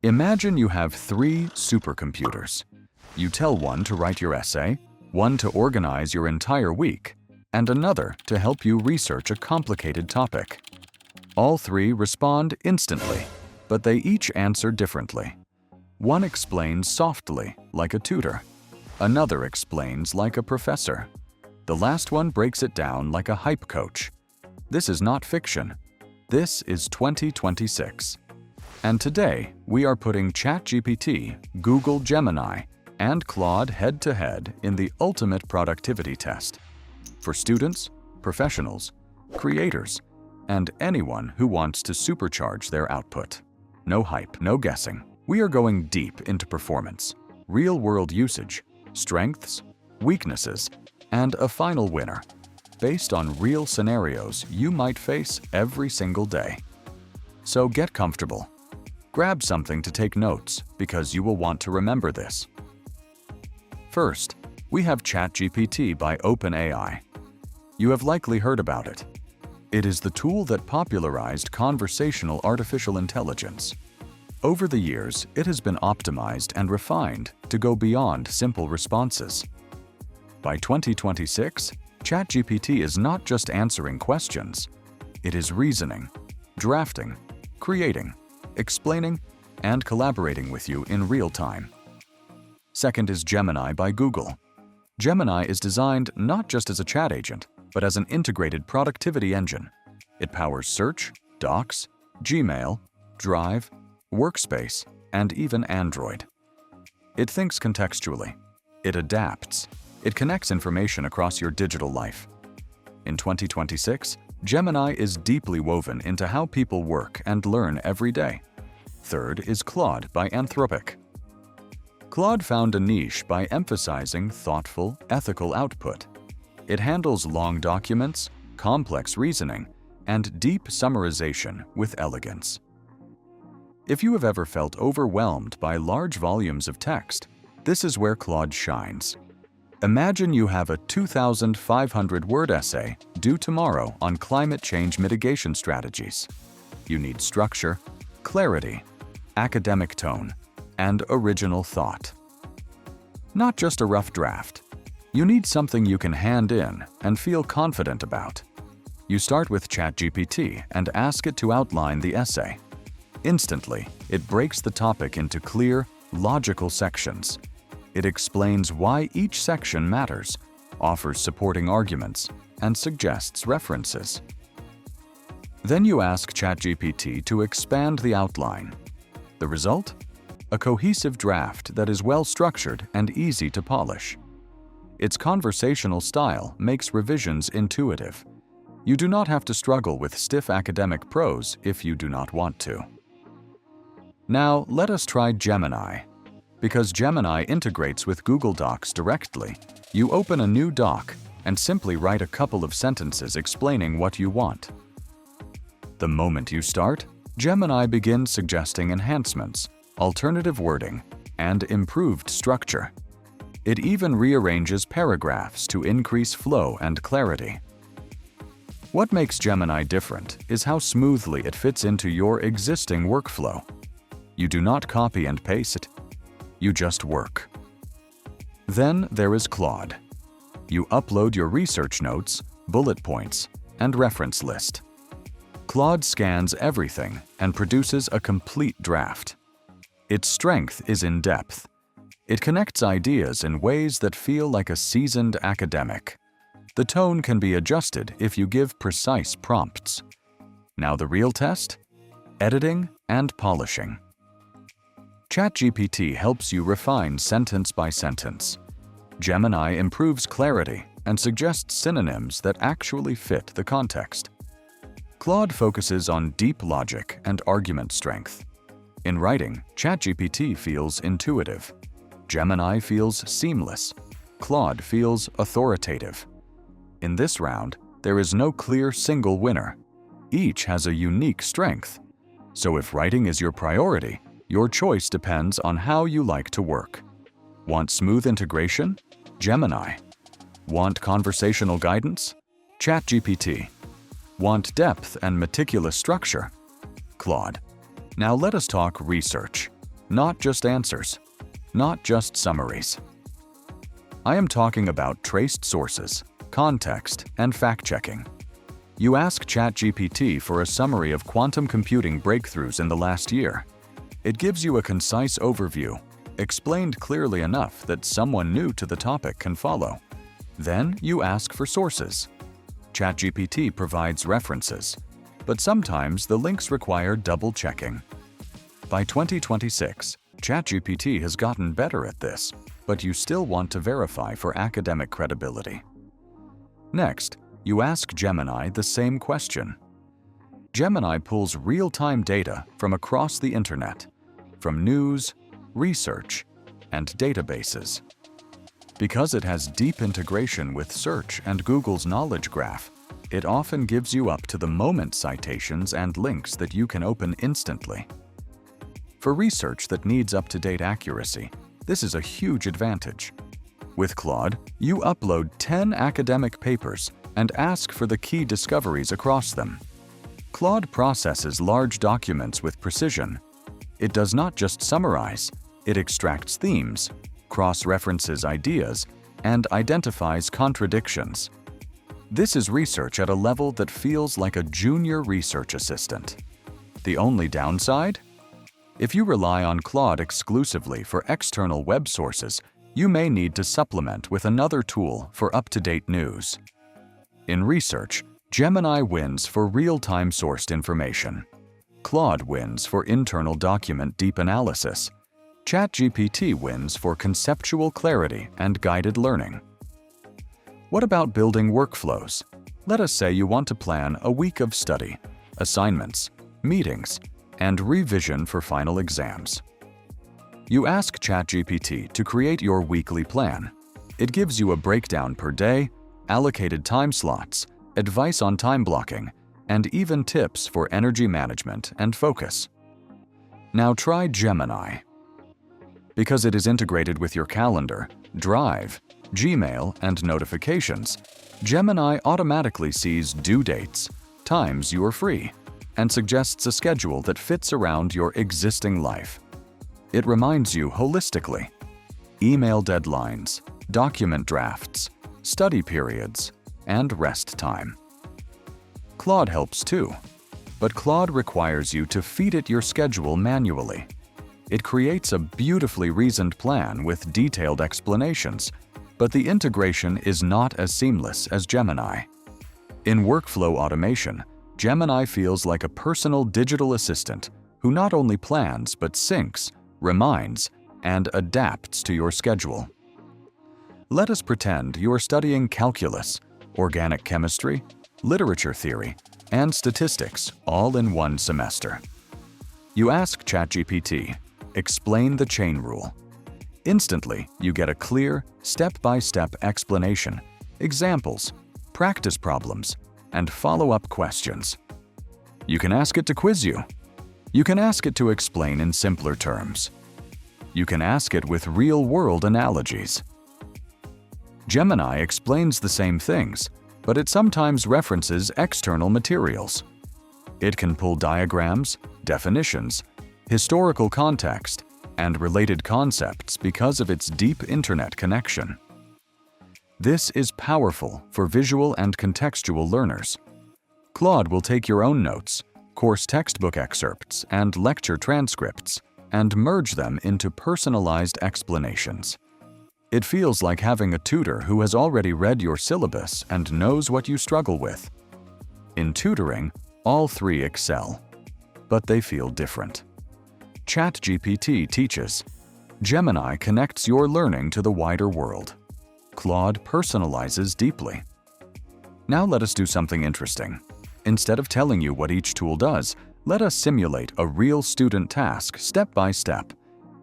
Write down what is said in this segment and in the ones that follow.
Imagine you have three supercomputers. You tell one to write your essay, one to organize your entire week, and another to help you research a complicated topic. All three respond instantly, but they each answer differently. One explains softly, like a tutor. Another explains like a professor. The last one breaks it down like a hype coach. This is not fiction. This is 2026. And today, we are putting ChatGPT, Google Gemini, and Claude head-to-head in the ultimate productivity test for students, professionals, creators, and anyone who wants to supercharge their output. No hype, no guessing. We are going deep into performance, real-world usage, strengths, weaknesses, and a final winner, based on real scenarios you might face every single day. So get comfortable. Grab something to take notes because you will want to remember this. First, we have ChatGPT by OpenAI. You have likely heard about it. It is the tool that popularized conversational artificial intelligence. Over the years, it has been optimized and refined to go beyond simple responses. By 2026, ChatGPT is not just answering questions. It is reasoning, drafting, creating, explaining, and collaborating with you in real time. Second is Gemini by Google. Gemini is designed not just as a chat agent, but as an integrated productivity engine. It powers Search, Docs, Gmail, Drive, Workspace, and even Android. It thinks contextually. It adapts. It connects information across your digital life. In 2026, Gemini is deeply woven into how people work and learn every day. Third is Claude by Anthropic. Claude found a niche by emphasizing thoughtful, ethical output. It handles long documents, complex reasoning, and deep summarization with elegance. If you have ever felt overwhelmed by large volumes of text, this is where Claude shines. Imagine you have a 2,500-word essay due tomorrow on climate change mitigation strategies. You need structure, clarity, academic tone, and original thought. Not just a rough draft. You need something you can hand in and feel confident about. You start with ChatGPT and ask it to outline the essay. Instantly, it breaks the topic into clear, logical sections. It explains why each section matters, offers supporting arguments, and suggests references. Then you ask ChatGPT to expand the outline. The result? A cohesive draft that is well-structured and easy to polish. Its conversational style makes revisions intuitive. You do not have to struggle with stiff academic prose if you do not want to. Now, let us try Gemini. Because Gemini integrates with Google Docs directly, you open a new doc and simply write a couple of sentences explaining what you want. The moment you start, Gemini begins suggesting enhancements, alternative wording, and improved structure. It even rearranges paragraphs to increase flow and clarity. What makes Gemini different is how smoothly it fits into your existing workflow. You do not copy and paste it. You just work. Then there is Claude. You upload your research notes, bullet points, and reference list. Claude scans everything and produces a complete draft. Its strength is in depth. It connects ideas in ways that feel like a seasoned academic. The tone can be adjusted if you give precise prompts. Now the real test? Editing and polishing. ChatGPT helps you refine sentence by sentence. Gemini improves clarity and suggests synonyms that actually fit the context. Claude focuses on deep logic and argument strength. In writing, ChatGPT feels intuitive. Gemini feels seamless. Claude feels authoritative. In this round, there is no clear single winner. Each has a unique strength. So if writing is your priority, your choice depends on how you like to work. Want smooth integration? Gemini. Want conversational guidance? ChatGPT. Want depth and meticulous structure? Claude. Now let us talk research. not just answers, not just summaries. I am talking about traced sources, context, and fact-checking. You ask ChatGPT for a summary of quantum computing breakthroughs in the last year. It gives you a concise overview, explained clearly enough that someone new to the topic can follow. Then you ask for sources. ChatGPT provides references, but sometimes the links require double-checking. By 2026, ChatGPT has gotten better at this, but you still want to verify for academic credibility. Next, you ask Gemini the same question. Gemini pulls real-time data from across the internet, from news, research, and databases. Because it has deep integration with search and Google's knowledge graph, it often gives you up-to-the-moment citations and links that you can open instantly. For research that needs up-to-date accuracy, this is a huge advantage. With Claude, you upload 10 academic papers and ask for the key discoveries across them. Claude processes large documents with precision. It does not just summarize, it extracts themes, cross-references ideas, and identifies contradictions. This is research at a level that feels like a junior research assistant. The only downside? If you rely on Claude exclusively for external web sources, you may need to supplement with another tool for up-to-date news. In research, Gemini wins for real-time sourced information. Claude wins for internal document deep analysis. ChatGPT wins for conceptual clarity and guided learning. What about building workflows? Let us say you want to plan a week of study, assignments, meetings, and revision for final exams. You ask ChatGPT to create your weekly plan. It gives you a breakdown per day, allocated time slots, advice on time blocking, and even tips for energy management and focus. Now try Gemini. Because it is integrated with your calendar, Drive, Gmail, and notifications, Gemini automatically sees due dates, times you are free, and suggests a schedule that fits around your existing life. It reminds you holistically. Email deadlines, document drafts, study periods, and rest time. Claude helps too, but Claude requires you to feed it your schedule manually. It creates a beautifully reasoned plan with detailed explanations, but the integration is not as seamless as Gemini. In workflow automation, Gemini feels like a personal digital assistant who not only plans but syncs, reminds, and adapts to your schedule. Let us pretend you are studying calculus, organic chemistry, literature theory, and statistics all in one semester. You ask ChatGPT, explain the chain rule. Instantly, you get a clear, step-by-step explanation, examples, practice problems, and follow-up questions. You can ask it to quiz you. You can ask it to explain in simpler terms. You can ask it with real-world analogies. Gemini explains the same things, but it sometimes references external materials. It can pull diagrams, definitions, historical context, and related concepts because of its deep internet connection. This is powerful for visual and contextual learners. Claude will take your own notes, course textbook excerpts, and lecture transcripts, and merge them into personalized explanations. It feels like having a tutor who has already read your syllabus and knows what you struggle with. In tutoring, all three excel, but they feel different. ChatGPT teaches. Gemini connects your learning to the wider world. Claude personalizes deeply. Now let us do something interesting. Instead of telling you what each tool does, let us simulate a real student task step by step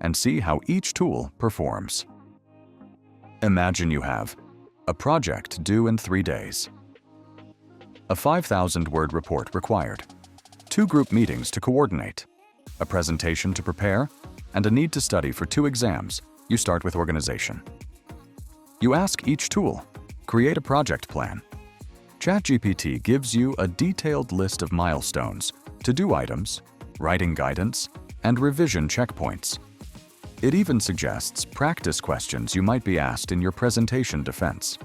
and see how each tool performs. Imagine you have a project due in 3 days, a 5,000-word report required, 2 group meetings to coordinate, a presentation to prepare, and a need to study for 2 exams. You start with organization. You ask each tool, create a project plan. ChatGPT gives you a detailed list of milestones, to-do items, writing guidance, and revision checkpoints. It even suggests practice questions you might be asked in your presentation defense.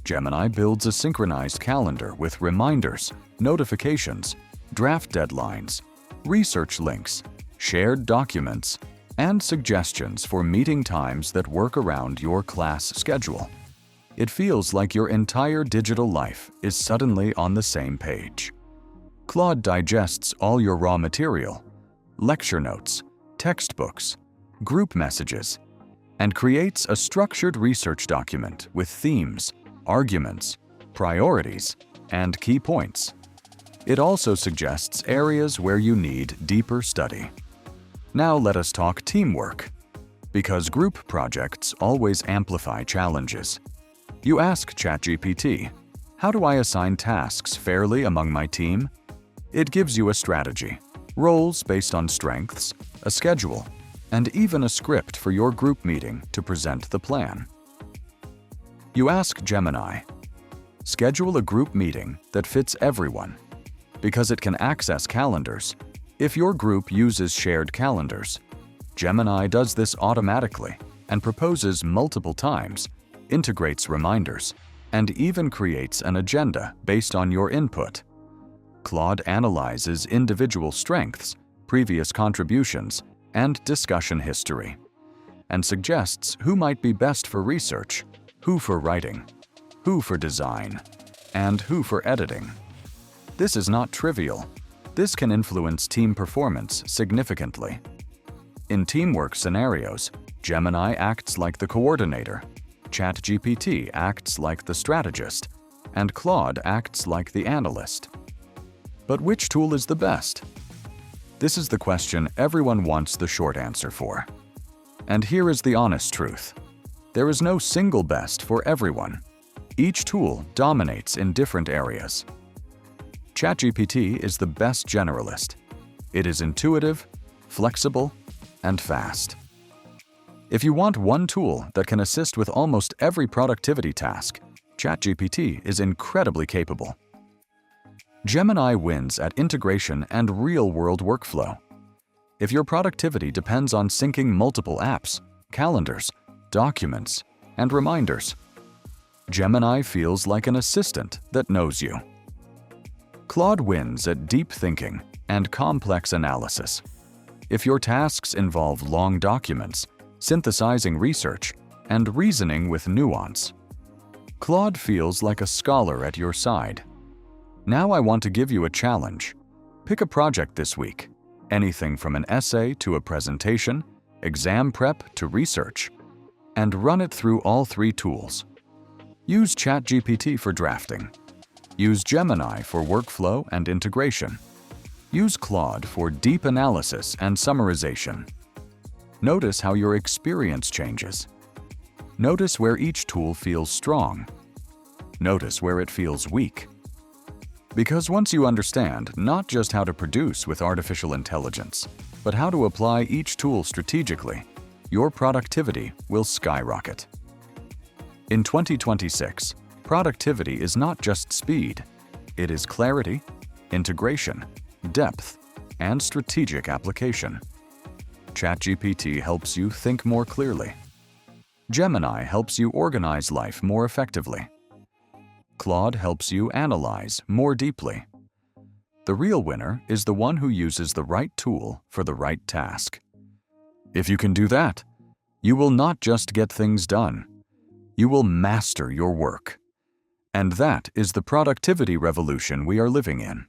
Gemini builds a synchronized calendar with reminders, notifications, draft deadlines, research links, shared documents, and suggestions for meeting times that work around your class schedule. It feels like your entire digital life is suddenly on the same page. Claude digests all your raw material, lecture notes, textbooks, group messages, and creates a structured research document with themes, arguments, priorities, and key points. It also suggests areas where you need deeper study. Now let us talk teamwork. Because group projects always amplify challenges. You ask ChatGPT, "How do I assign tasks fairly among my team?" It gives you a strategy, roles based on strengths, a schedule, and even a script for your group meeting to present the plan. You ask Gemini, "Schedule a group meeting that fits everyone." Because it can access calendars, if your group uses shared calendars, Gemini does this automatically and proposes multiple times, integrates reminders, and even creates an agenda based on your input. Claude analyzes individual strengths, previous contributions, and discussion history, and suggests who might be best for research, who for writing, who for design, and who for editing. This is not trivial. This can influence team performance significantly. In teamwork scenarios, Gemini acts like the coordinator, ChatGPT acts like the strategist, and Claude acts like the analyst. But which tool is the best? This is the question everyone wants the short answer for. And here is the honest truth. There is no single best for everyone. Each tool dominates in different areas. ChatGPT is the best generalist. It is intuitive, flexible, and fast. If you want one tool that can assist with almost every productivity task, ChatGPT is incredibly capable. Gemini wins at integration and real-world workflow. If your productivity depends on syncing multiple apps, calendars, documents, and reminders, Gemini feels like an assistant that knows you. Claude wins at deep thinking and complex analysis. If your tasks involve long documents, synthesizing research, and reasoning with nuance, Claude feels like a scholar at your side. Now I want to give you a challenge. Pick a project this week, anything from an essay to a presentation, exam prep to research, and run it through all three tools. Use ChatGPT for drafting. Use Gemini for workflow and integration. Use Claude for deep analysis and summarization. Notice how your experience changes. Notice where each tool feels strong. Notice where it feels weak. Because once you understand not just how to produce with artificial intelligence, but how to apply each tool strategically, your productivity will skyrocket. In 2026, productivity is not just speed. It is clarity, integration, depth, and strategic application. ChatGPT helps you think more clearly. Gemini helps you organize life more effectively. Claude helps you analyze more deeply. The real winner is the one who uses the right tool for the right task. If you can do that, you will not just get things done. You will master your work. And that is the productivity revolution we are living in.